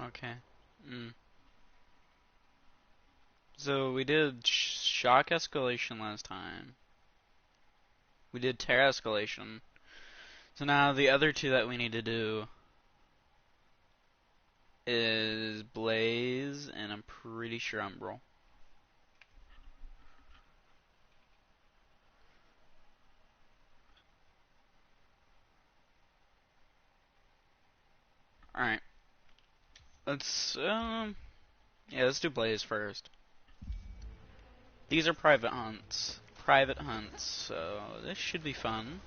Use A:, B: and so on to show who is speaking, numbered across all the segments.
A: Okay. So we did shock escalation last time. We did tear escalation. So now the other two that we need to do is blaze and I'm pretty sure umbral. Alright. Let's yeah, let's do blaze first. These are private hunts. Private hunts, so this should be fun.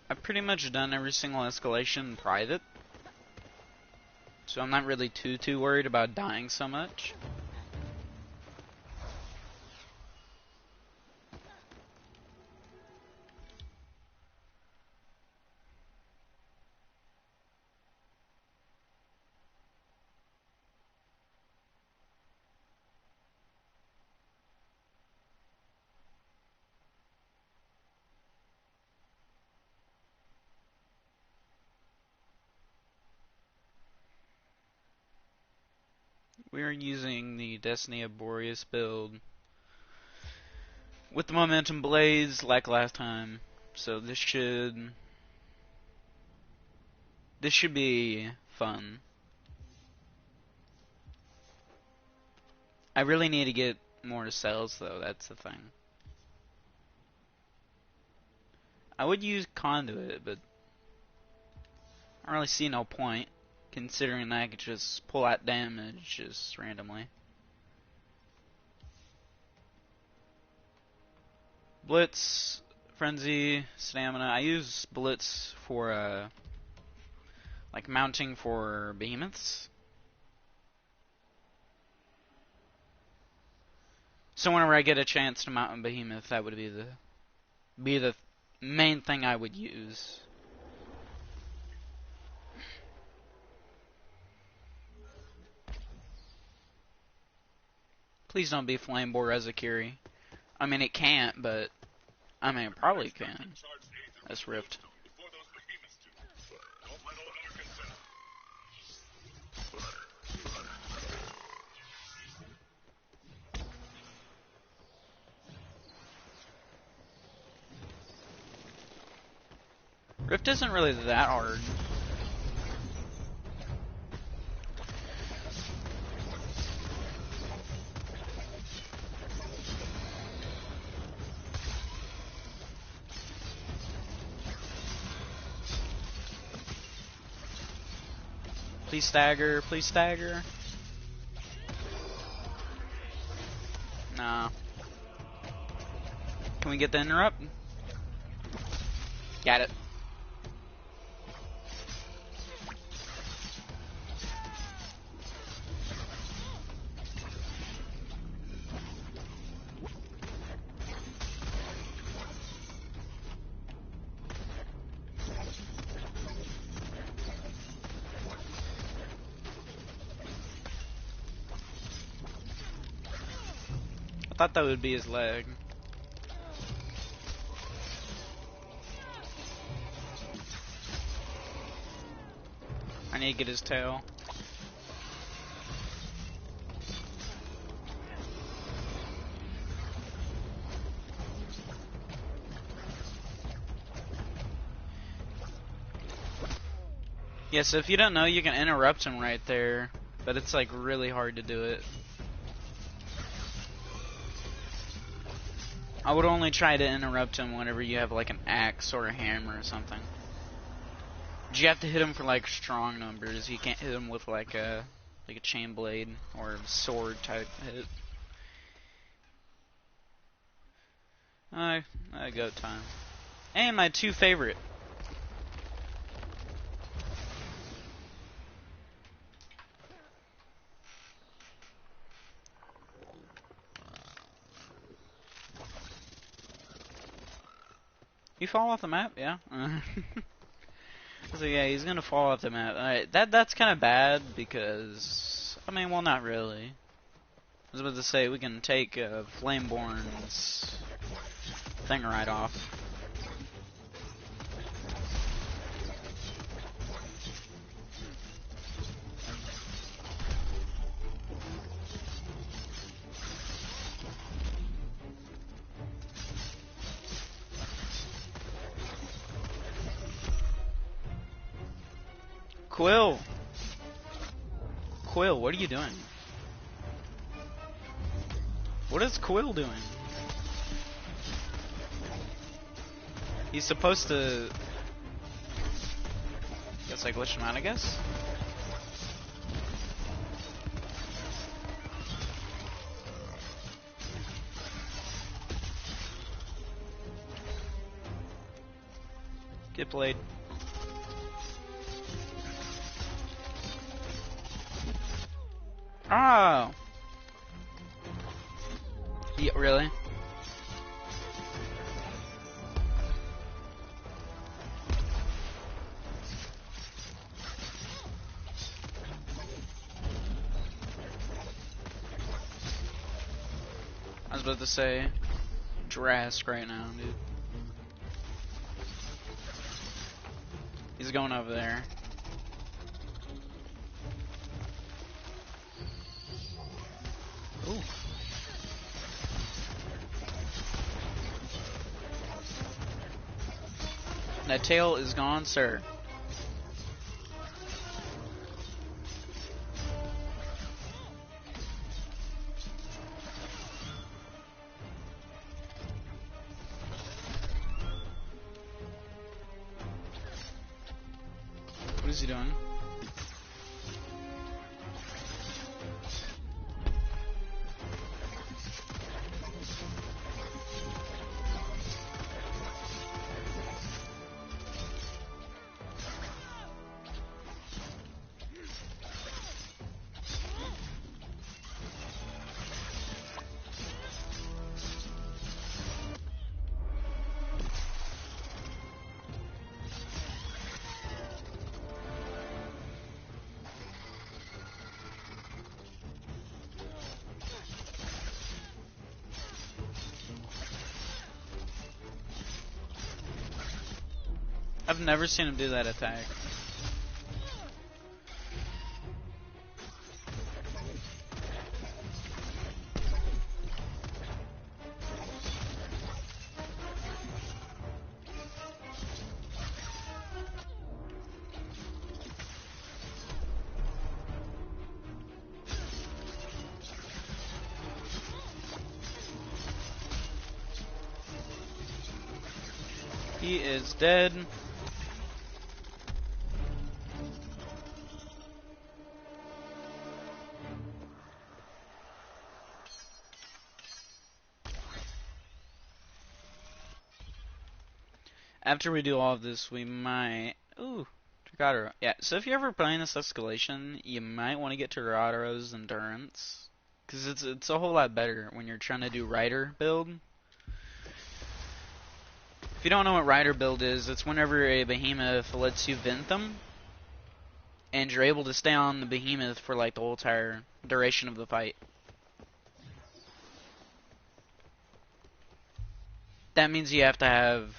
A: I've pretty much done every single escalation in private, so I'm not really too worried about dying so much. We're using the Destiny of Boreas build with the Momentum Blaze like last time, so this should be fun. I really need to get more cells though, that's the thing. I would use Conduit, but I don't really see no point, considering that I could just pull out damage just randomly. Blitz, Frenzy, Stamina. I use Blitz for like mounting for behemoths. So whenever I get a chance to mount a behemoth, that would be the main thing I would use. Please don't be Flameboar Rezakiri. I mean, it can't, but I mean, it probably can. That's Rift. Rift isn't really that hard. Please stagger, please stagger. Nah. Can we get the interrupt? Got it. I thought that would be his leg. I need to get his tail. Yeah, so if you don't know, you can interrupt him right there, but it's like really hard to do it. I would only try to interrupt him whenever you have like an axe or a hammer or something. But you have to hit him for like strong numbers. You can't hit him with like a chain blade or a sword type hit. Go time. And my two favorite. You fall off the map? Yeah. So yeah, he's gonna fall off the map. Alright, that's kind of bad because I mean, well, not really. I was about to say, we can take Flameborn's thing right off. Quill! Quill, what are you doing? What is Quill doing? He's supposed to... Guess I glitched him out, I guess? Get played. Oh! Yeah, really? I was about to say, Drask right now, dude. He's going over there. Ooh. That tail is gone, sir. What is he doing? I've never seen him do that attack. He is dead. After we do all of this, we might... Ooh, Dragato. Yeah, so if you're ever playing this escalation, you might want to get to Dragado's Endurance. Because it's a whole lot better when you're trying to do Rider build. If you don't know what Rider build is, it's whenever a behemoth lets you vent them, and you're able to stay on the behemoth for like the whole entire duration of the fight. That means you have to have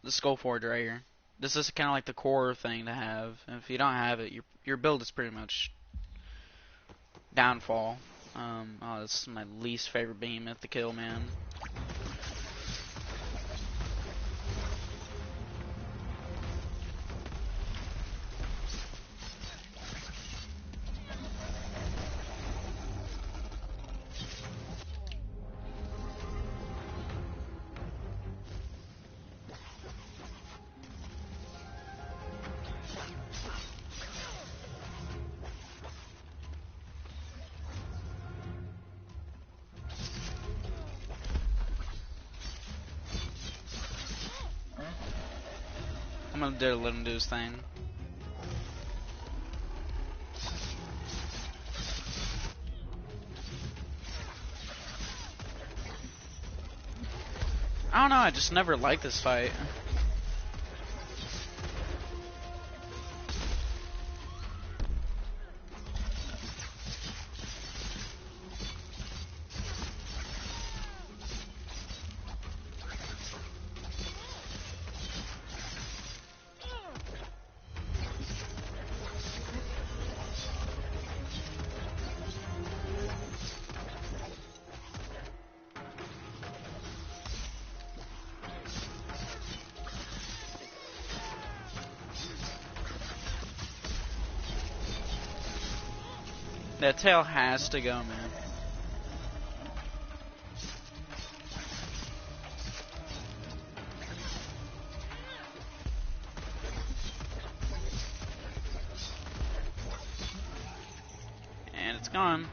A: the Skull Forge right here. This is kind of like the core thing to have. And if you don't have it, your build is pretty much downfall. Oh, this is my least favorite behemoth to kill, man. I'm gonna dare let him do his thing. I don't know, I just never liked this fight. That tail has to go, man. And it's gone.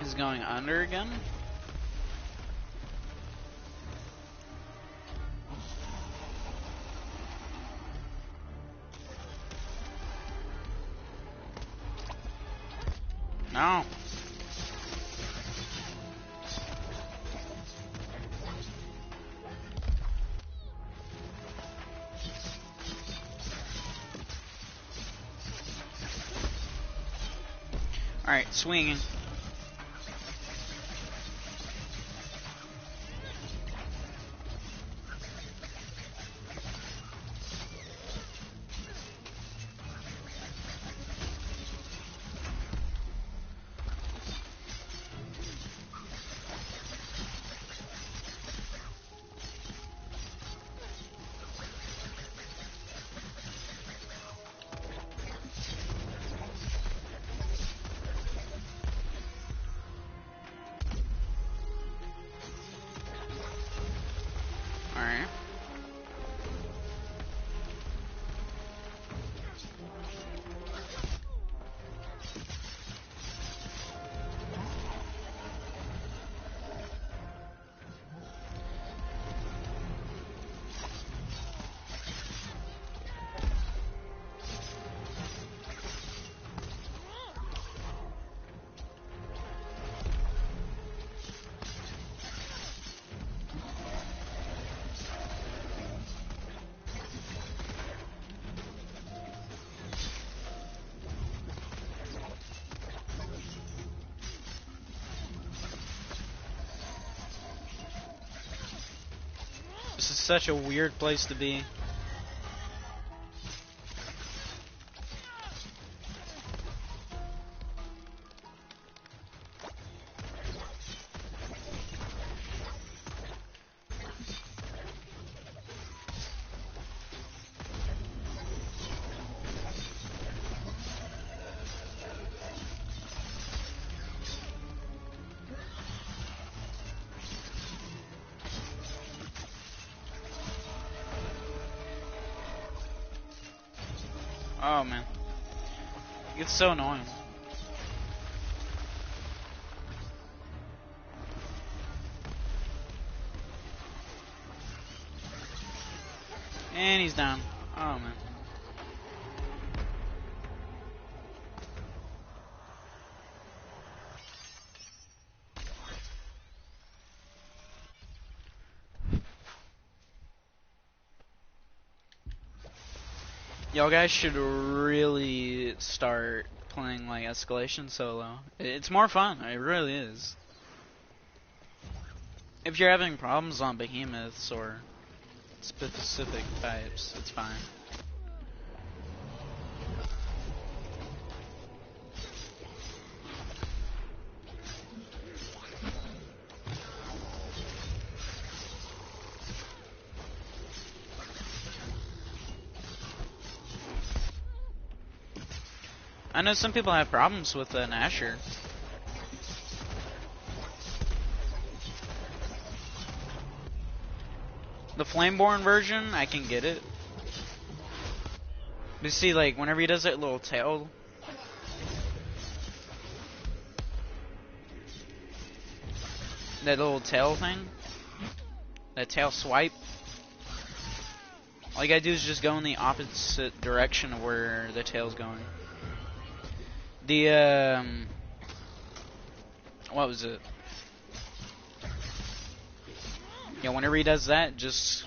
A: He's going under again. No. Alright, swinging. Alright. This is such a weird place to be. Oh man, it's so annoying. And he's down. Oh man. Y'all guys should really start playing like escalation solo. It's more fun, it really is. If you're having problems on behemoths or specific types, it's fine. I know some people have problems with an Asher. The Flameborn version, I can get it. But see, like, whenever he does that little tail... that little tail thing. That tail swipe. All you gotta do is just go in the opposite direction of where the tail's going. The, what was it? Yeah, whenever he does that, just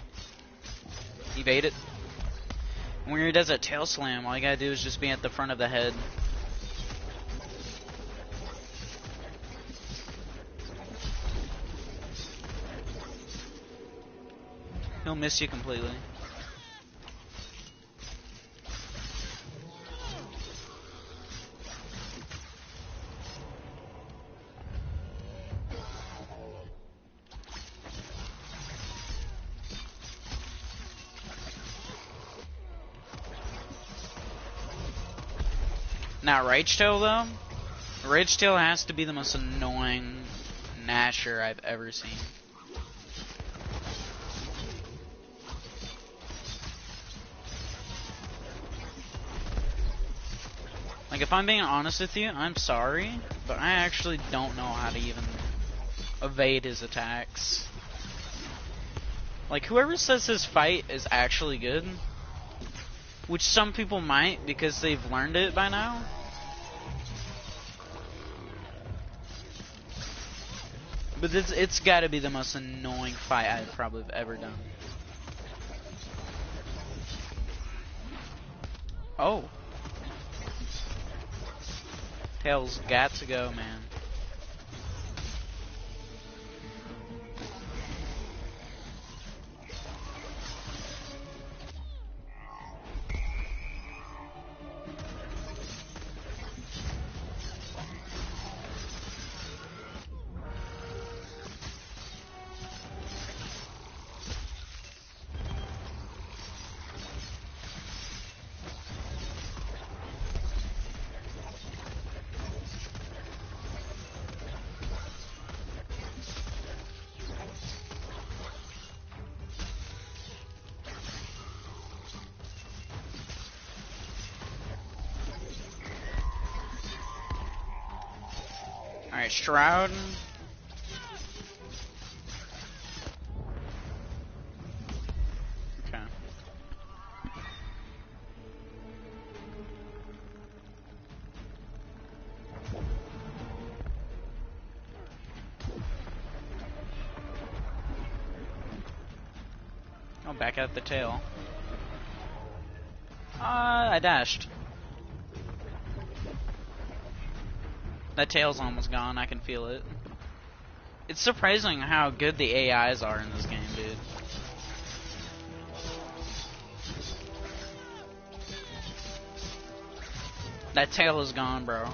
A: evade it. Whenever he does that tail slam, all you gotta do is just be at the front of the head. He'll miss you completely. Now, Rage Tail, though. Rage Tail has to be the most annoying Nasher I've ever seen. Like, if I'm being honest with you, I'm sorry, but I actually don't know how to even evade his attacks. Like, whoever says his fight is actually good, which some people might because they've learned it by now. But it's gotta be the most annoying fight I've probably ever done. Oh. Tail's got to go, man. Alright, Shroud. Okay. Oh, back out the tail. I dashed. That tail's almost gone, I can feel it. It's surprising how good the AIs are in this game, dude. That tail is gone, bro.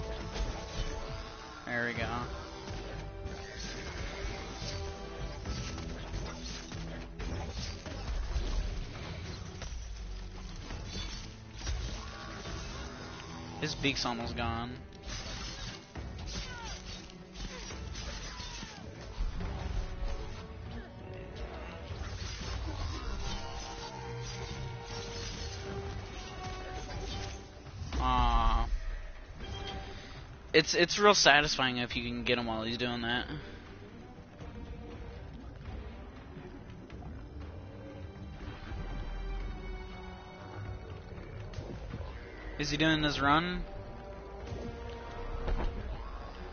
A: There we go. His beak's almost gone. It's real satisfying if you can get him while he's doing that. Is he doing his run?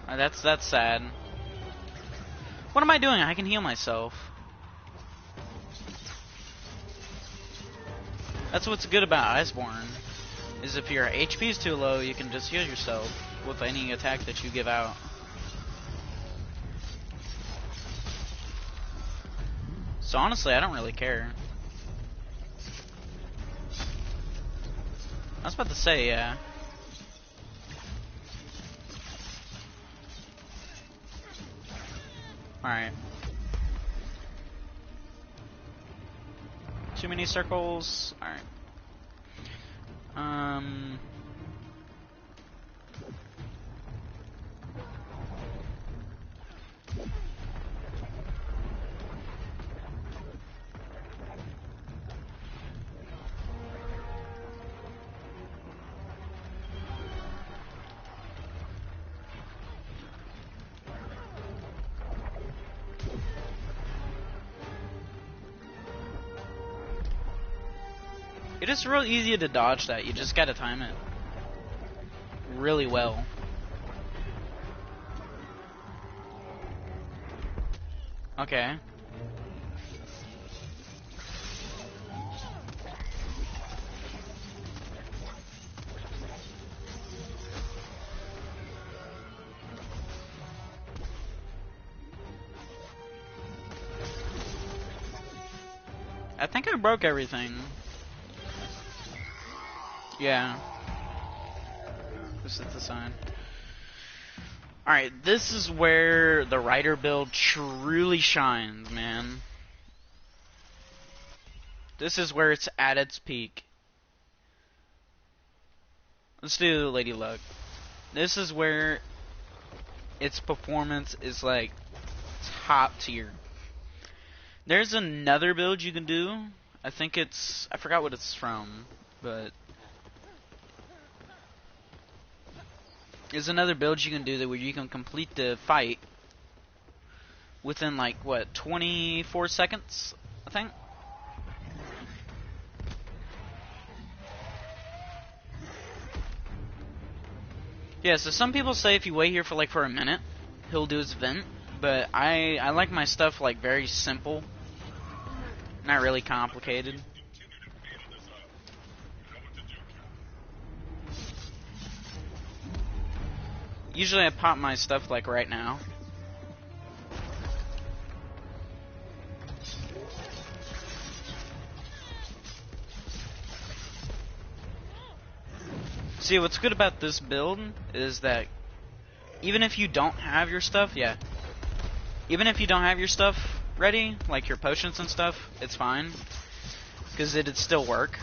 A: That's sad. What am I doing? I can heal myself. That's what's good about Iceborne. Is if your HP is too low, you can just heal yourself with any attack that you give out. So honestly, I don't really care. I was about to say, yeah. Alright. Too many circles. Alright. It is real easy to dodge that. You just gotta time it really well. Okay. I think I broke everything. Yeah. This is the sign. Alright, this is where the Rider build truly shines, man. This is where it's at its peak. Let's do Lady Luck. This is where its performance is like top tier. There's another build you can do. I think it's, I forgot what it's from, but there's another build you can do that where you can complete the fight within like what, 24 seconds, I think. Yeah, so some people say if you wait here for like for a minute, he'll do his vent, but I like my stuff like very simple, not really complicated. Usually I pop my stuff like right now. See, what's good about this build is that even if you don't have your stuff, even if you don't have your stuff ready, like your potions and stuff, it's fine, because it'd still work.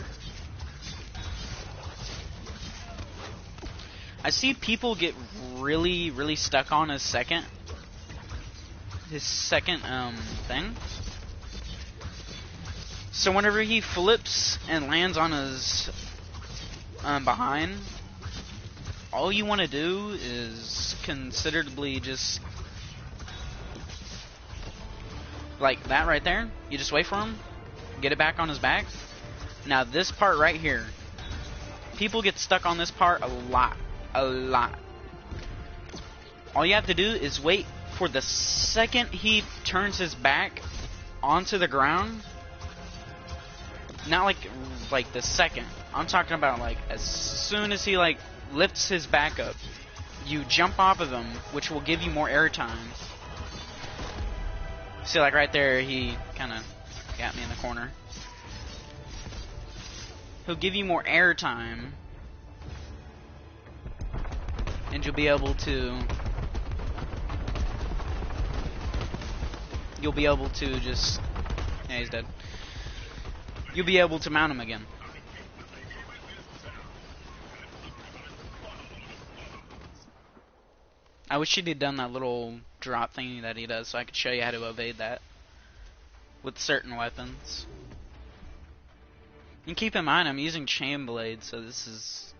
A: I see people get really stuck on his second thing. So whenever he flips and lands on his behind, all you want to do is considerably just like that right there. You just wait for him, get it back on his back. Now this part right here, people get stuck on this part a lot. All you have to do is wait for the second he turns his back onto the ground. Not like the second. I'm talking about like as soon as he like lifts his back up, you jump off of him, which will give you more airtime. See, like right there, he kind of got me in the corner. He'll give you more airtime, and you'll be able to just, yeah, he's dead. You'll be able to mount him again. I wish he'd done that little drop thingy that he does so I could show you how to evade that with certain weapons. And keep in mind, I'm using chain blade, so this is...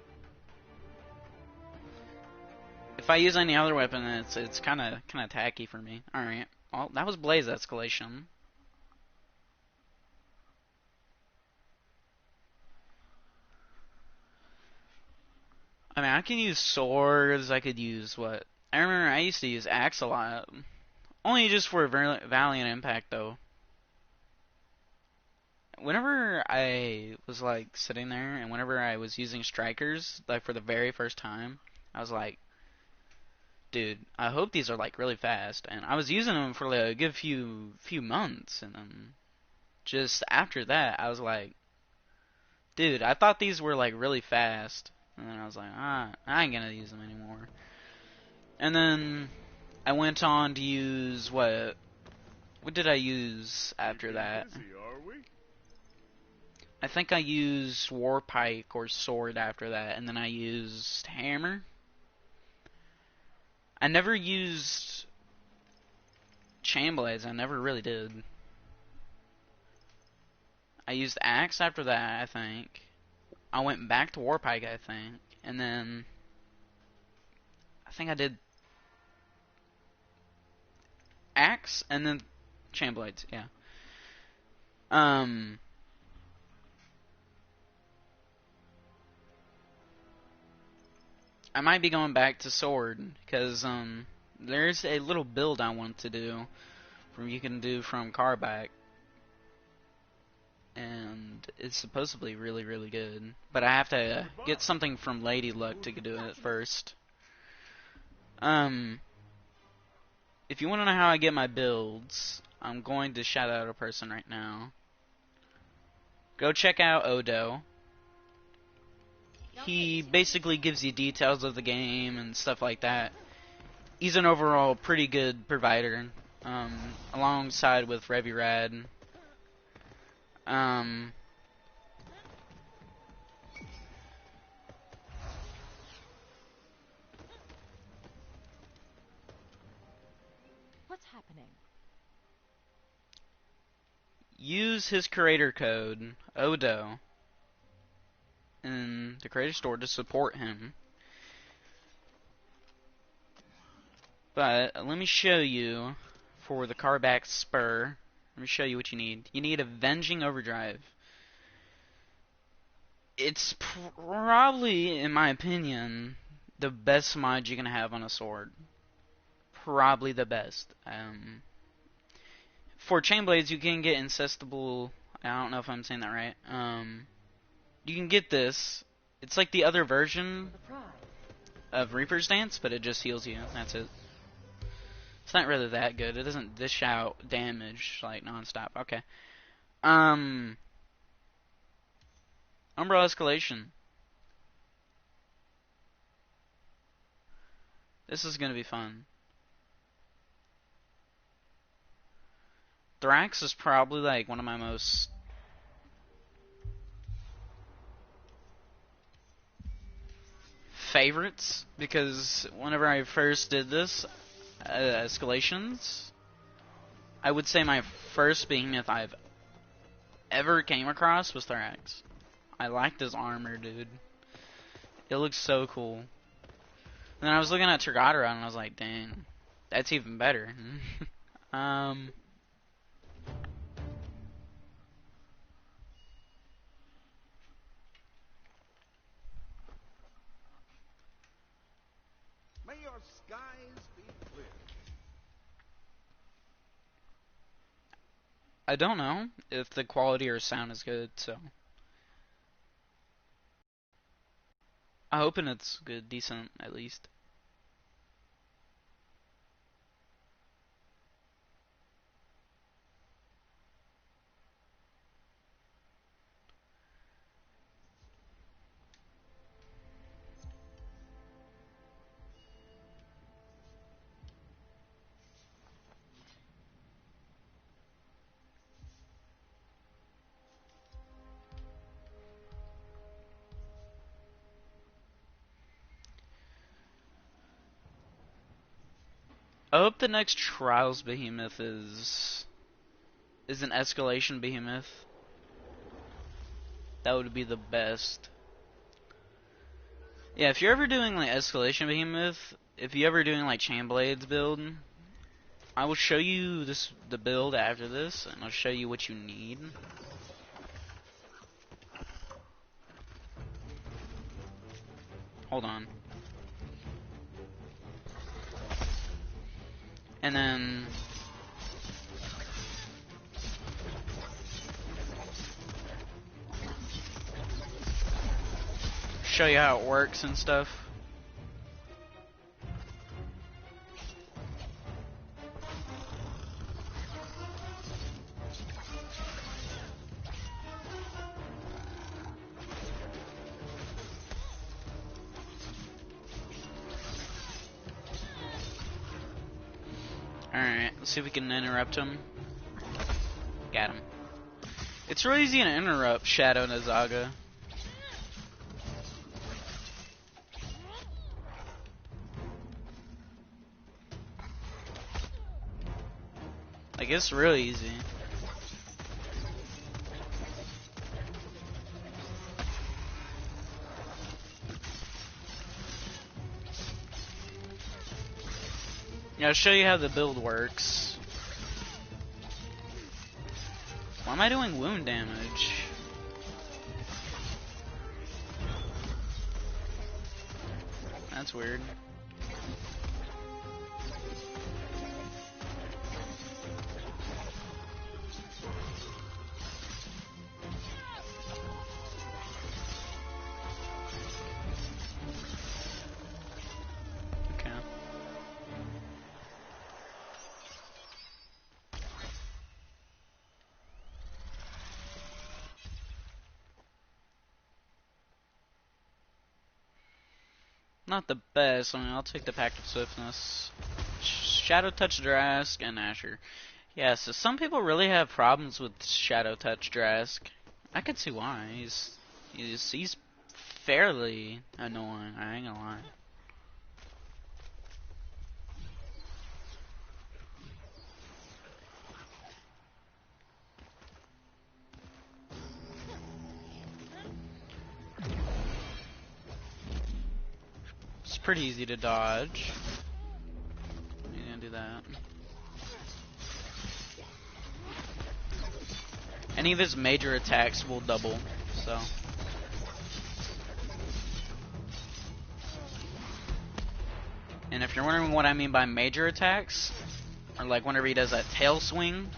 A: If I use any other weapon, it's kind of tacky for me. Alright, well, that was blaze escalation. I mean, I can use swords, I could use what? I remember I used to use axe a lot. Only just for Valiant Impact, though. Whenever I was, like, sitting there, and whenever I was using strikers, like, for the very first time, I was like, dude, I hope these are, like, really fast. And I was using them for, like, a good few months, and then just after that, I was like, dude, I thought these were, like, really fast. And then I was like, I ain't gonna use them anymore. And then I went on to use what did I use after that? I think I used war pike or sword after that, and then I used hammer. I never used chain blades, I never really did. I used axe after that, I think. I went back to war pike, I think, and then I think I did axe and then chain blades, yeah. I might be going back to sword because there's a little build I want to do you can do from Carback, and it's supposedly really good, but I have to get something from Lady Luck to do it first. If you want to know how I get my builds, I'm going to shout out a person right now. Go check out Odo. He basically gives you details of the game and stuff like that. He's an overall pretty good provider, alongside with Revirad.
B: happening?
A: Use his creator code, Odo, in the creator store to support him. But let me show you, for the Carback Spur, let me show you what you need. You need Avenging Overdrive. It's probably, in my opinion, the best mod you can have on a sword. Probably the best. For chain blades, you can get Incestable. I don't know if I'm saying that right. You can get this. It's like the other version of Reaper's Dance, but it just heals you. That's it. It's not really that good. It doesn't dish out damage like non-stop. Okay. Umbral Escalation. This is gonna be fun. Thrax is probably like one of my most favorites, because whenever I first did this, escalations, I would say my first behemoth I've ever came across was Thrax. I liked his armor, dude. It looks so cool. And then I was looking at Tergatera and I was like, dang, that's even better.
C: May your skies be clear.
A: I don't know if the quality or sound is good, so I hoping it's good, decent at least. I hope the next Trials behemoth is an escalation behemoth. That would be the best. Yeah, if you're ever doing like escalation behemoth, if you're ever doing like chain blades build, I will show you the build after this, and I'll show you what you need. Hold on. And then show you how it works and stuff. Alright, let's see if we can interrupt him. Got him. It's really easy to interrupt Shadow Nazaga. Like, it's really easy. Yeah, I'll show you how the build works. Why am I doing wound damage? That's weird. Okay. Not the best. I mean, I'll take the Pact of Swiftness. Shadow Touch Drask and Asher. Yeah, so some people really have problems with Shadow Touch Drask. I can see why. He's fairly annoying, I ain't gonna lie. pretty easy to dodge. You're gonna do that. Any of his major attacks will double, so. And if you're wondering what I mean by major attacks, or like whenever he does that tail swing,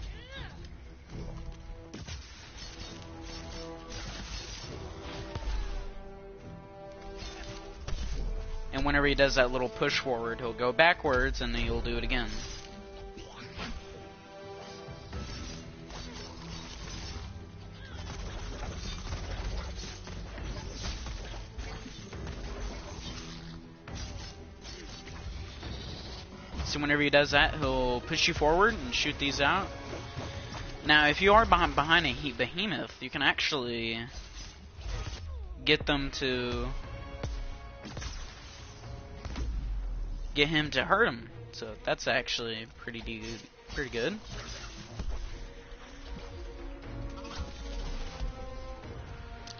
A: and whenever he does that little push forward, he'll go backwards and then he'll do it again. So whenever he does that, he'll push you forward and shoot these out. Now, if you are behind a behemoth, you can actually get them to get him to hurt him. So that's actually pretty good.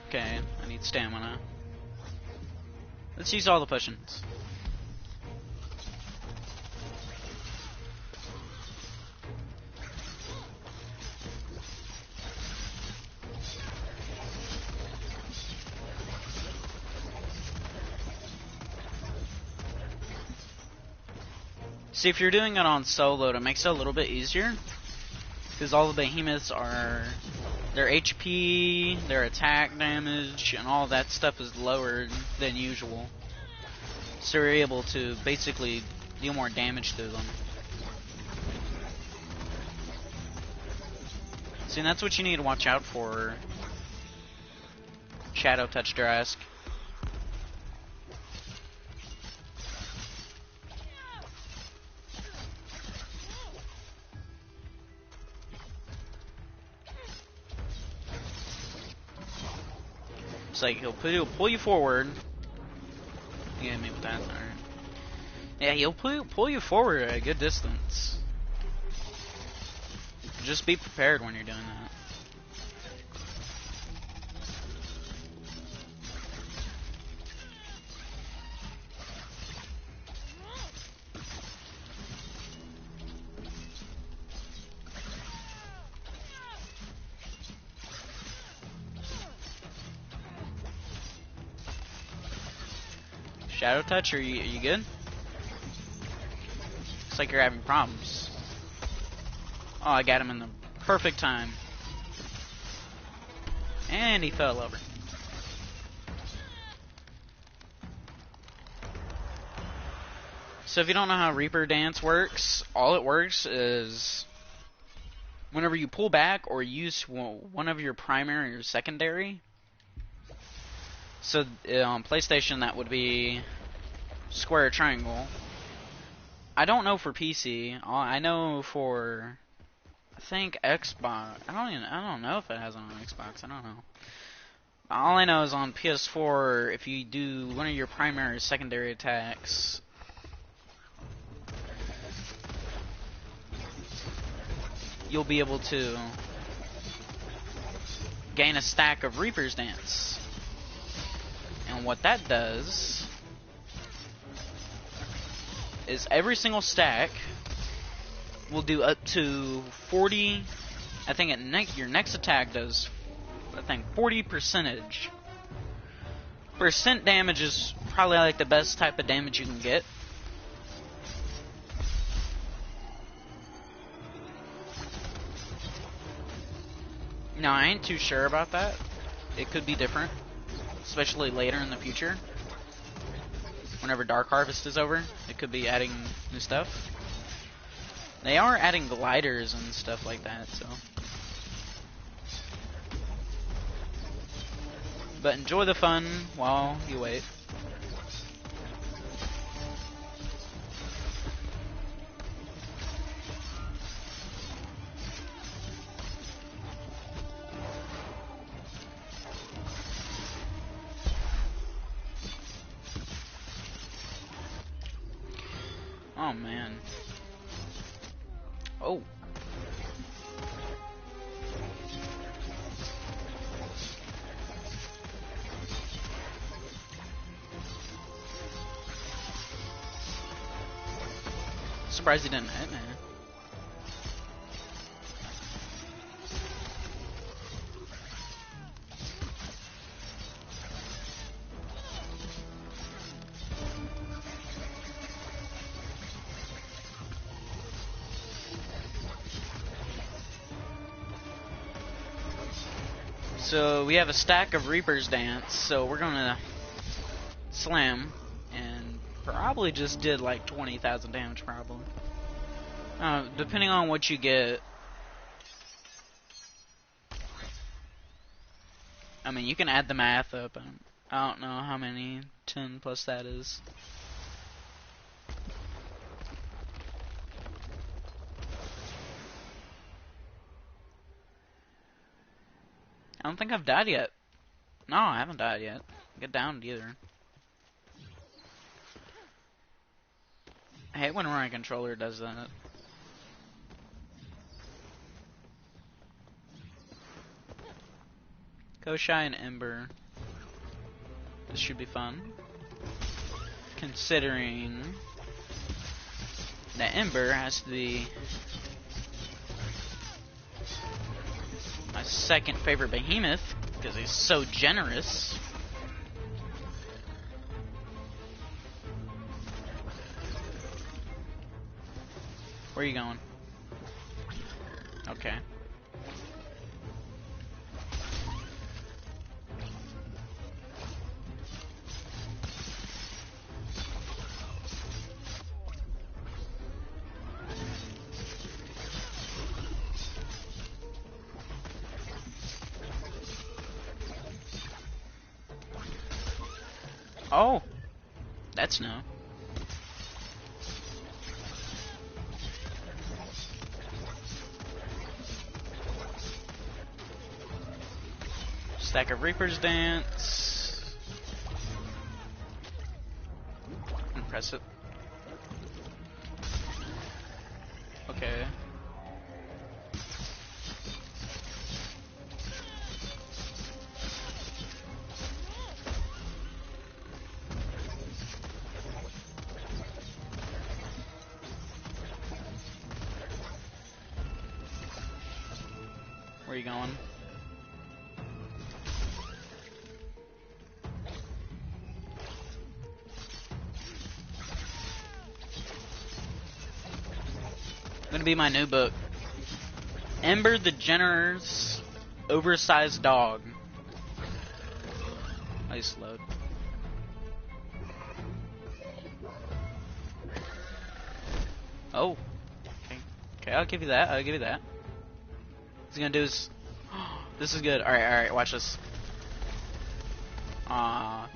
A: Okay, I need stamina. Let's use all the potions. See, if you're doing it on solo, it makes it a little bit easier, because all the behemoths are, their HP, their attack damage, and all that stuff is lower than usual. So you're able to basically deal more damage to them. See, and that's what you need to watch out for. Shadow Touch Drask. It's like he'll pull you forward. You get me with that, alright. Yeah, he'll pull you forward at a good distance. Just be prepared when you're doing that. Shadow Touch, are you good? Looks like you're having problems. Oh, I got him in the perfect time. And he fell over. So if you don't know how Reaper Dance works, all it works is whenever you pull back or use one of your primary or secondary. So on PlayStation that would be square or triangle. I don't know for PC. I know for I think Xbox. I don't know if it has it on Xbox. I don't know. All I know is on PS4, if you do one of your primary or secondary attacks, you'll be able to gain a stack of Reaper's Dance. And what that does is every single stack will do up to 40. I think your next attack does, I think, 40%. Percent damage is probably like the best type of damage you can get. Now, I ain't too sure about that. It could be different, especially later in the future. Whenever Dark Harvest is over, it could be adding new stuff. They are adding gliders and stuff like that, so. But enjoy the fun while you wait. Oh man. Oh. surprised he didn't hit me. So we have a stack of Reaper's Dance, so we're gonna slam and probably just did like 20,000 damage probably. Depending on what you get. I mean, you can add the math up. I don't know how many 10 plus that is. I don't think I've died yet. No, I haven't died yet. Get downed either. I hate when my controller does that. Koshai and Ember. This should be fun. Considering that Ember has to be my second favorite behemoth because he's so generous. Where are you going? Okay. Oh, that's no. Stack of Reaper's Dance. And press it. Okay. Where are you going? Gonna be my new book. Ember the Generous Oversized Dog. Nice load. Oh. Okay. Okay, I'll give you that. I'll give you that. What's he gonna do is... This is good. Alright, watch this.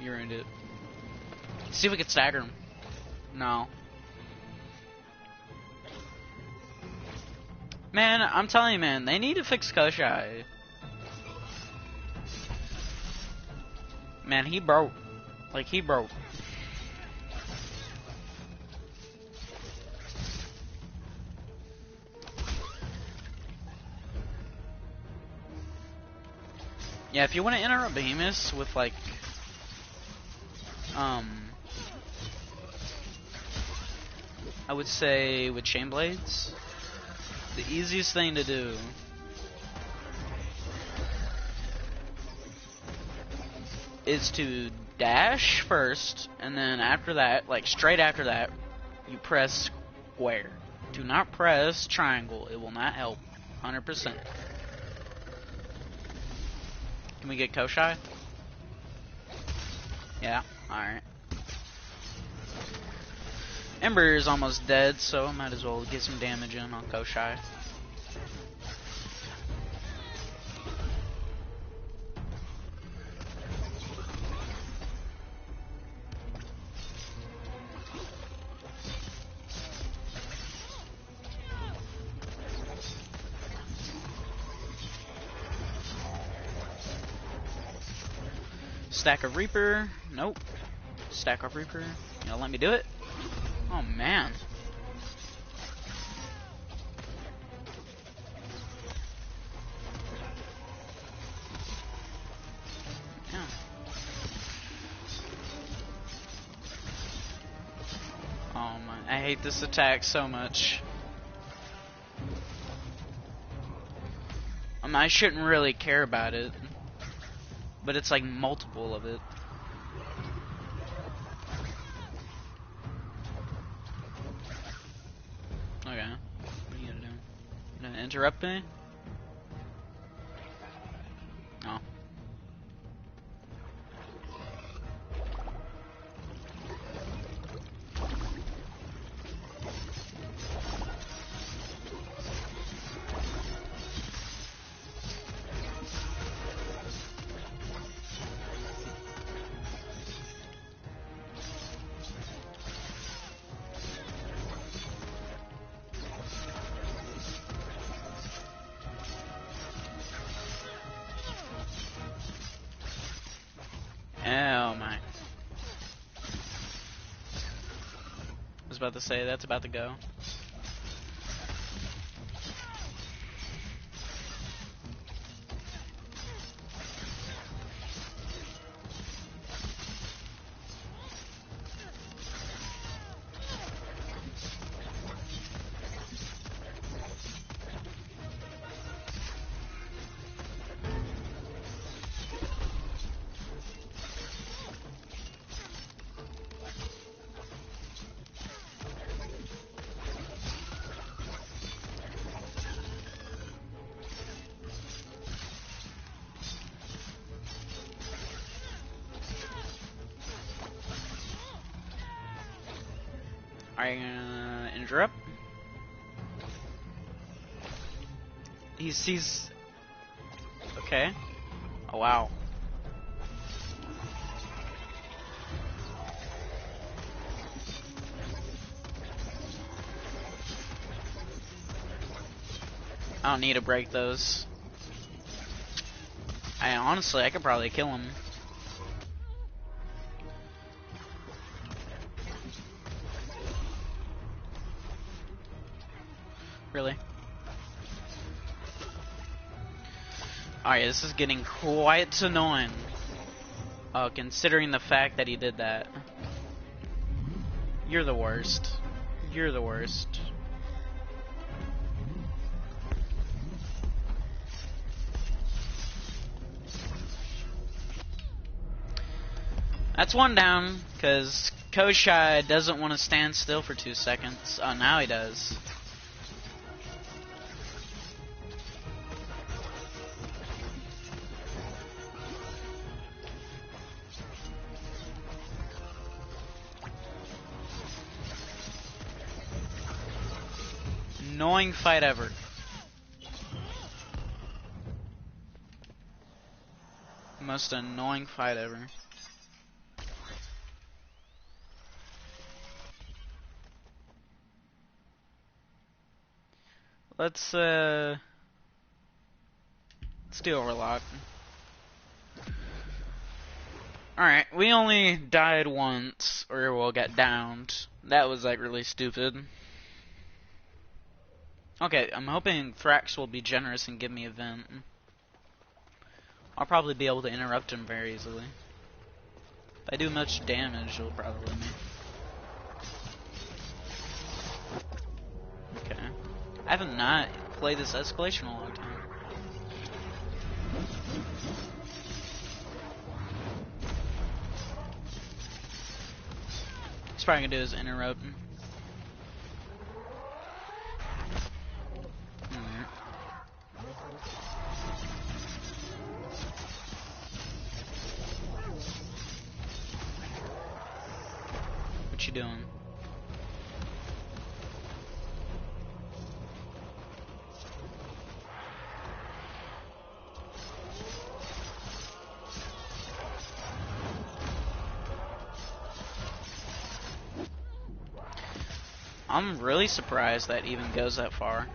A: You ruined it. See if we can stagger him. No. Man, I'm telling you, man, they need to fix Koshai. Man, he broke. Like, he broke. Yeah, if you want to interrupt Behemoths with, like, I would say with Chain Blades, the easiest thing to do is to dash first, and then after that, like straight after that, you press square. Do not press triangle, it will not help. 100%. Can we get Koshai? Yeah, alright. Ember is almost dead, so I might as well get some damage in on Koshai. Stack of Reaper. Nope. Stack of Reaper. You know, let me do it. Oh man. Yeah. Oh my. I I hate this attack so much. I shouldn't really care about it, but it's like multiple of it. Okay, what are you gonna do? You gonna interrupt me? Oh. Oh my. I was about to say, that's about to go. Are you gonna interrupt? He sees. Okay. Oh wow. I don't need to break those. Honestly, I could probably kill him. Really? Alright, this is getting quite annoying. Considering the fact that he did that. You're the worst. You're the worst. That's one down, because Koshai doesn't want to stand still for 2 seconds. Oh, now he does. Annoying fight ever. Most annoying fight ever. Let's do Overlock. Alright, we only died once, or we'll get downed. That was like really stupid. Okay, I'm hoping Thrax will be generous and give me a vent. I'll probably be able to interrupt him very easily. If I do much damage, he'll probably let me. Okay. I haven't not played this escalation in a long time. He's probably gonna do is interrupt him. What you doing? I'm really surprised that even goes that far.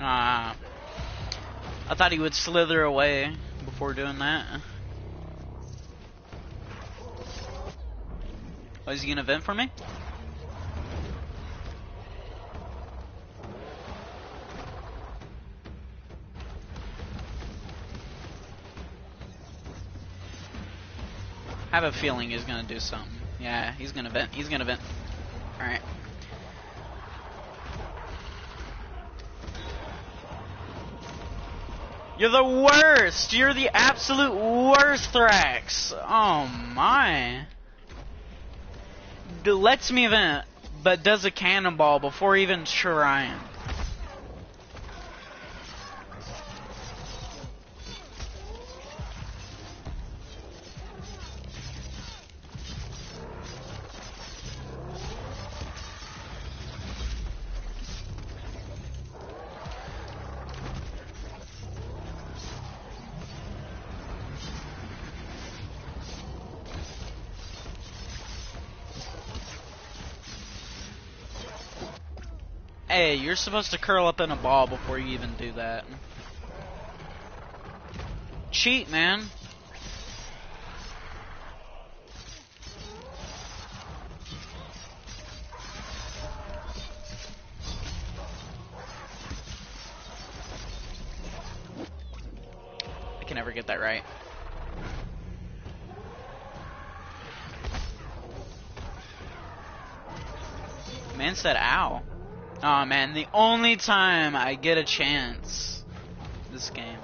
A: I thought he would slither away before doing that. Oh, is he gonna vent for me? I have a feeling he's gonna do something. Yeah, he's gonna vent. He's gonna vent. Alright. You're the worst! You're the absolute worst, Thrax! Oh my. Lets me vent, but does a cannonball before even trying. Hey, you're supposed to curl up in a ball before you even do that. Cheat, man. I can never get that right. Man said ow. Oh man, the only time I get a chance this game.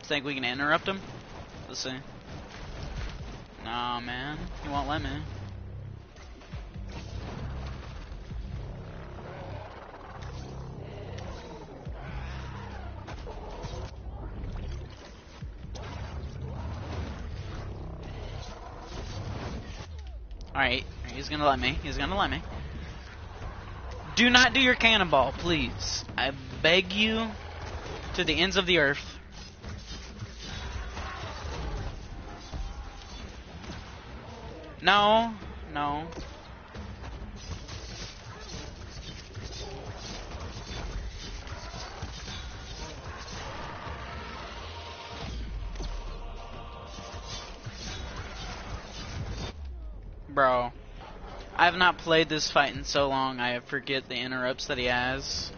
A: Think we can interrupt him? Let's see. Nah, man. He won't let me. Alright, he's gonna let me. He's gonna let me. Do not do your cannonball, please. I beg you to the ends of the earth. No, no. Bro, I have not played this fight in so long, I forget the interrupts that he has.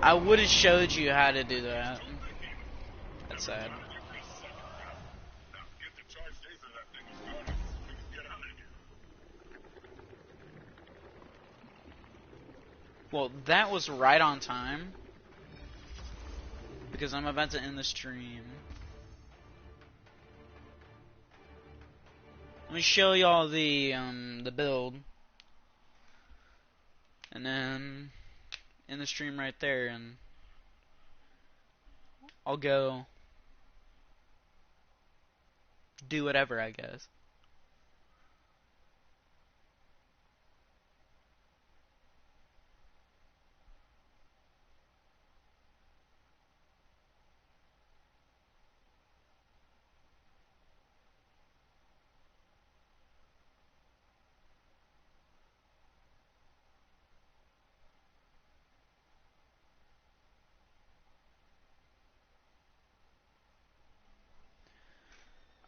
A: I would have showed you how to do that. That's sad. Well, that was right on time. Because I'm about to end the stream. Let me show y'all the build. And then end the stream right there, and I'll go do whatever, I guess.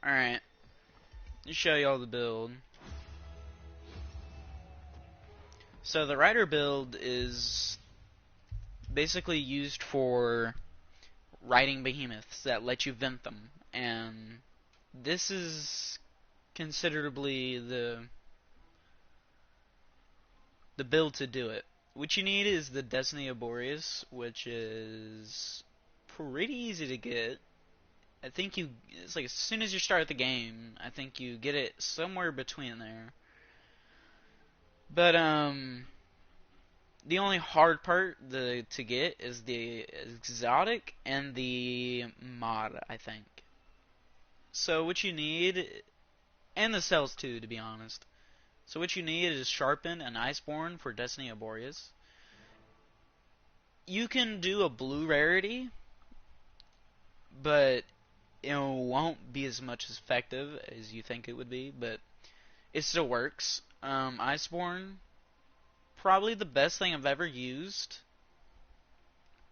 A: Alright. Let me show y'all the build. So the rider build is basically used for riding behemoths that let you vent them, and this is considerably the build to do it. What you need is the Destiny of Boreas, which is pretty easy to get. I think it's like as soon as you start the game, I think you get it somewhere between there. But The only hard part to get is the exotic and the mod, I think. So what you need, and the cells too, to be honest. So what you need is Sharpen and Iceborne for Destiny of Boreas. You can do a blue rarity, but it won't be as much as effective as you think it would be, but it still works. Iceborne, probably the best thing I've ever used.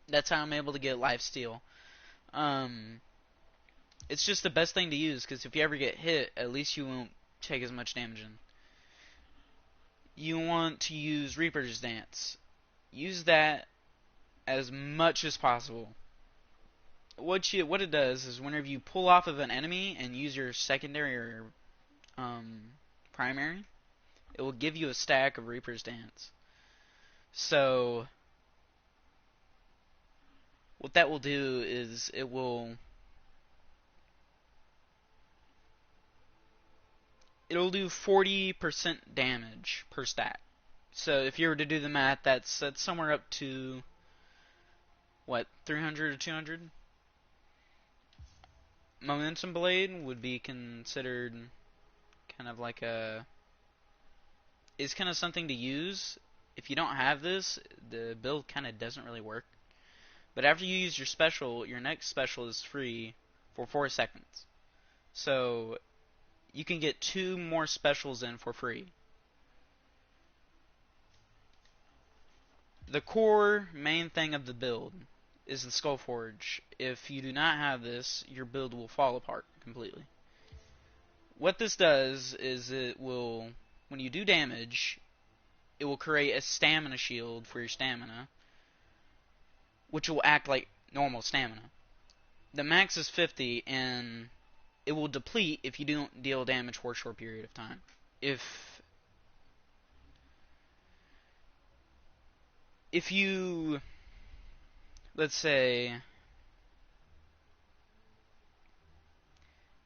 A: That's how I'm able to get lifesteal. It's just the best thing to use, because if you ever get hit, at least you won't take as much damage in. You want to use Reaper's Dance. Use that as much as possible. What it does is whenever you pull off of an enemy and use your secondary or primary, it will give you a stack of Reaper's Dance. So what that will do is it'll do 40% damage per stack. So if you were to do the math, that's somewhere up to what, 300 or 200? Momentum Blade would be considered kind of like is kind of something to use. If you don't have this, the build kind of doesn't really work. But after you use your special, your next special is free for 4 seconds. So you can get 2 more specials in for free. The core main thing of the build is the Skullforge. If you do not have this, your build will fall apart completely. What this does is it will, when you do damage, it will create a stamina shield for your stamina, which will act like normal stamina. The max is 50, and it will deplete if you don't deal damage for a short period of time. If you, let's say,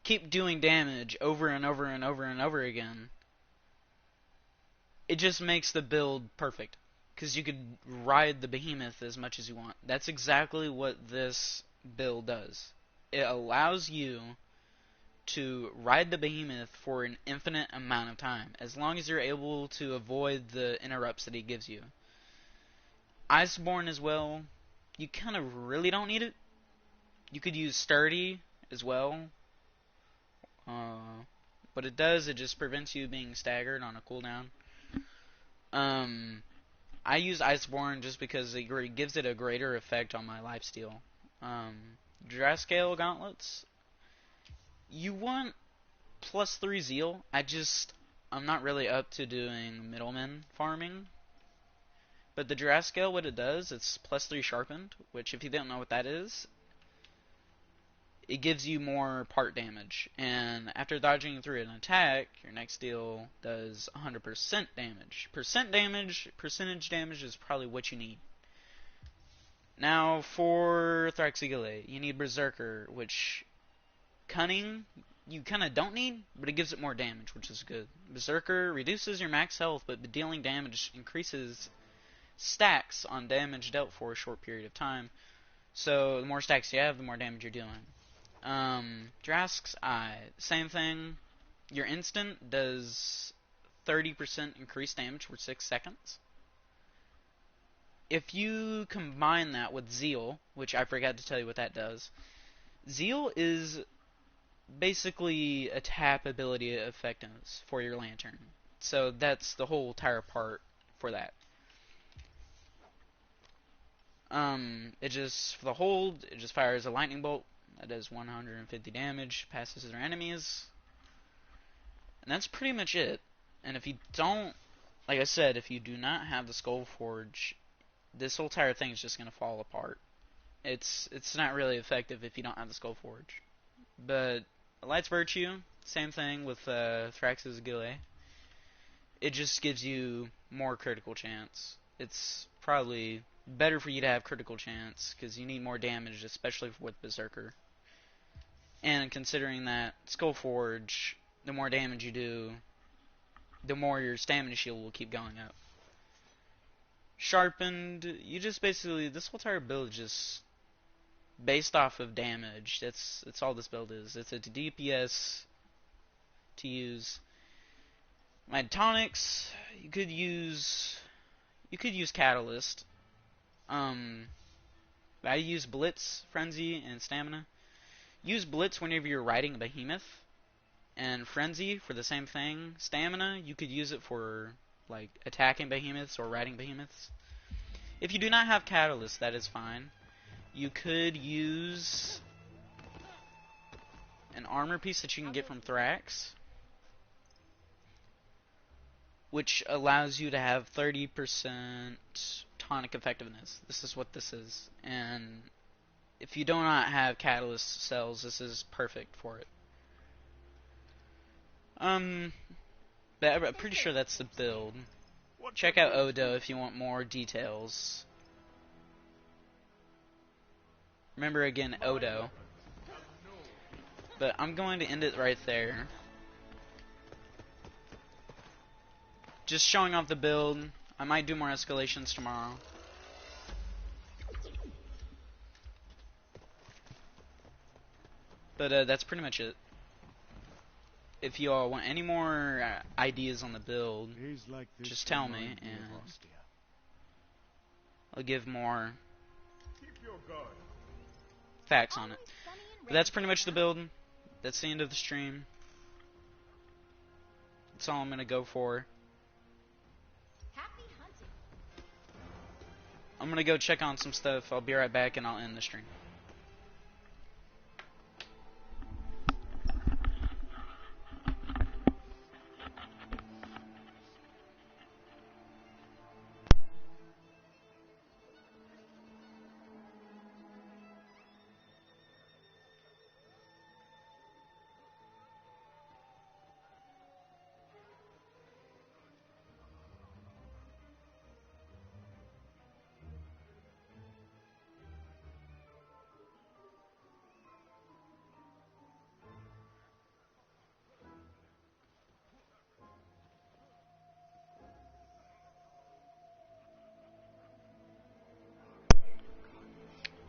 A: keep doing damage over and over and over and over again, it just makes the build perfect. Because you could ride the behemoth as much as you want. That's exactly what this build does. It allows you to ride the behemoth for an infinite amount of time, as long as you're able to avoid the interrupts that he gives you. Iceborne as well, you kind of really don't need it. You could use Sturdy as well. What it does, it just prevents you being staggered on a cooldown. I use Iceborne just because it gives it a greater effect on my lifesteal. Drascale Gauntlets, you want +3 Zeal. I'm not really up to doing middleman farming. But the Drascale, what it does, it's +3 Sharpened, which if you don't know what that is, it gives you more part damage. And after dodging through an attack, your next deal does 100% damage. Percentage damage is probably what you need. Now for Thraxigale, you need Berserker, which Cunning you kind of don't need, but it gives it more damage, which is good. Berserker reduces your max health, but dealing damage increases stacks on damage dealt for a short period of time. So the more stacks you have, the more damage you're dealing. Drask's Eye, same thing. Your instant does 30% increased damage for 6 seconds. If you combine that with Zeal, which I forgot to tell you what that does, Zeal is basically a tap ability effectiveness for your lantern. So that's the whole entire part for that. It just, for the hold, it just fires a lightning bolt that does 150 damage, passes their enemies, and that's pretty much it. And if you don't, like I said, if you do not have the Skullforge, this whole entire thing is just gonna fall apart. It's not really effective if you don't have the Skullforge. But Light's Virtue, same thing with Thrax's Gile. It just gives you more critical chance. It's probably better for you to have critical chance, because you need more damage, especially with Berserker. And considering that Skullforge, the more damage you do, the more your stamina shield will keep going up. Sharpened. You just basically, this whole entire build is just based off of damage. That's all this build is. It's a DPS to use. My tonics, you could use Catalyst. I use Blitz, Frenzy, and Stamina. Use Blitz whenever you're riding a Behemoth, and Frenzy for the same thing. Stamina, you could use it for like attacking Behemoths or riding Behemoths. If you do not have Catalyst, that is fine. You could use an armor piece that you can get from Thrax, which allows you to have 30% tonic effectiveness. This is what this is. And if you do not have Catalyst cells, this is perfect for it. But I'm pretty sure that's the build. Check out Odo if you want more details. Remember again, Odo. But I'm going to end it right there. Just showing off the build. I might do more escalations tomorrow. But that's pretty much it. If you all want any more ideas on the build, just tell me, and I'll give more facts on it. But that's pretty much the build. That's the end of the stream. That's all I'm going to go for. I'm going to go check on some stuff. I'll be right back, and I'll end the stream.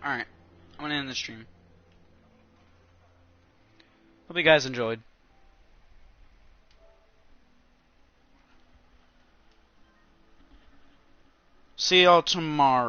A: Alright, I'm going to end the stream. Hope you guys enjoyed. See y'all tomorrow.